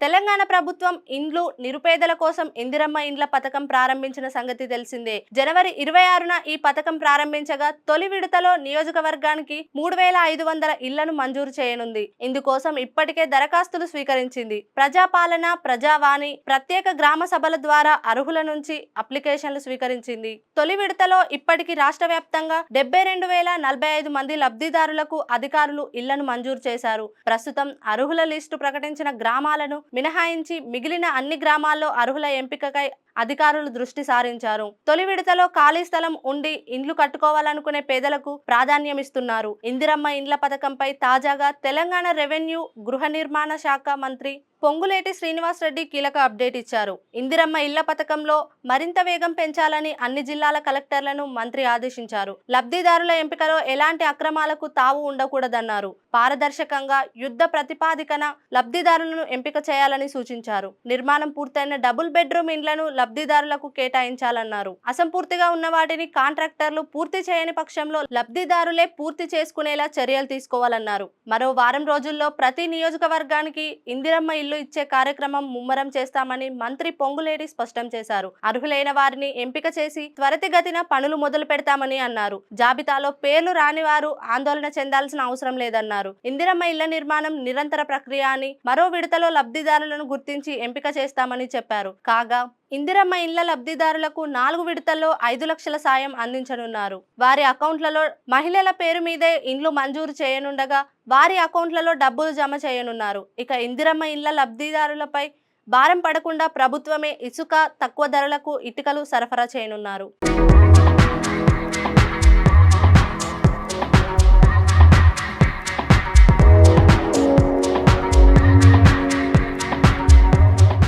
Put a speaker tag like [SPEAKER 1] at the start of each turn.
[SPEAKER 1] తెలంగాణ ప్రభుత్వం ఇండ్లు నిరుపేదల కోసం ఇందిరమ్మ ఇండ్ల పథకం ప్రారంభించిన సంగతి తెలిసిందే. జనవరి 26న ఈ పథకం ప్రారంభించగా తొలి విడతలో నియోజకవర్గానికి 3500 ఇళ్లను మంజూరు చేయనుంది. ఇందుకోసం ఇప్పటికే దరఖాస్తులు స్వీకరించింది. ప్రజాపాలన, ప్రజావాణి, ప్రత్యేక గ్రామ సభల ద్వారా అర్హుల నుంచి అప్లికేషన్లు స్వీకరించింది. తొలి విడతలో ఇప్పటికి రాష్ట్ర వ్యాప్తంగా 72,045 మంది లబ్ధిదారులకు అధికారులు ఇళ్లను మంజూరు చేశారు. ప్రస్తుతం అర్హుల లిస్టు ప్రకటించిన గ్రామాలను మినహాయించి మిగిలిన అన్ని గ్రామాల్లో అర్హుల ఎంపికకై అధికారులు దృష్టి సారించారు. తొలి విడతలో ఖాళీ స్థలం ఉండి ఇండ్లు కట్టుకోవాలనుకునే పేదలకు ప్రాధాన్యమిస్తున్నారు. ఇందిరమ్మ ఇండ్ల పథకంపై తాజాగా తెలంగాణ రెవెన్యూ, గృహ నిర్మాణ శాఖ మంత్రి పొంగులేటి శ్రీనివాస్ రెడ్డి కీలక అప్డేట్ ఇచ్చారు. ఇందిరమ్మ ఇళ్ల పథకంలో మరింత వేగం పెంచాలని అన్ని జిల్లాల కలెక్టర్లను మంత్రి ఆదేశించారు. లబ్ధిదారుల ఎంపికలో ఎలాంటి అక్రమాలకు తావు ఉండకూడదన్నారు. పారదర్శకంగా యుద్ధ ప్రతిపాదికన లబ్ధిదారులను ఎంపిక చేయాలని సూచించారు. నిర్మాణం పూర్తయిన డబుల్ బెడ్రూమ్ ఇండ్లను లబ్ధిదారులకు కేటాయించాలన్నారు. అసంపూర్తిగా ఉన్న వాటిని కాంట్రాక్టర్లు పూర్తి చేయని పక్షంలో లబ్ధిదారులే పూర్తి చేసుకునేలా చర్యలు తీసుకోవాలన్నారు. మరో వారం రోజుల్లో ప్రతి నియోజకవర్గానికి ఇందిరమ్మ ఇల్లు ఇచ్చే కార్యక్రమం ముమ్మరం చేస్తామని మంత్రి పొంగులేటి స్పష్టం చేశారు. అర్హులైన వారిని ఎంపిక చేసి త్వరితగతిన పనులు మొదలు పెడతామని అన్నారు. జాబితాలో పేర్లు రాని వారు ఆందోళన చెందాల్సిన అవసరం లేదన్నారు. ఇందిరమ్మ ఇళ్ల నిర్మాణం నిరంతర ప్రక్రియ అని, మరో విడతలో లబ్ధిదారులను గుర్తించి ఎంపిక చేస్తామని చెప్పారు. కాగా ఇందిరమ్మ ఇళ్ల లబ్ధిదారులకు 4 విడతల్లో 5 లక్షల సాయం అందించనున్నారు. వారి అకౌంట్లలో మహిళల పేరు మీదే ఇండ్లు మంజూరు చేయనుండగా వారి అకౌంట్లలో డబ్బులు జమ చేయనున్నారు. ఇక ఇందిరమ్మ ఇళ్ల లబ్ధిదారులపై భారం పడకుండా ప్రభుత్వమే ఇసుక, తక్కువ ధరలకు ఇటుకలు సరఫరా చేయనున్నారు.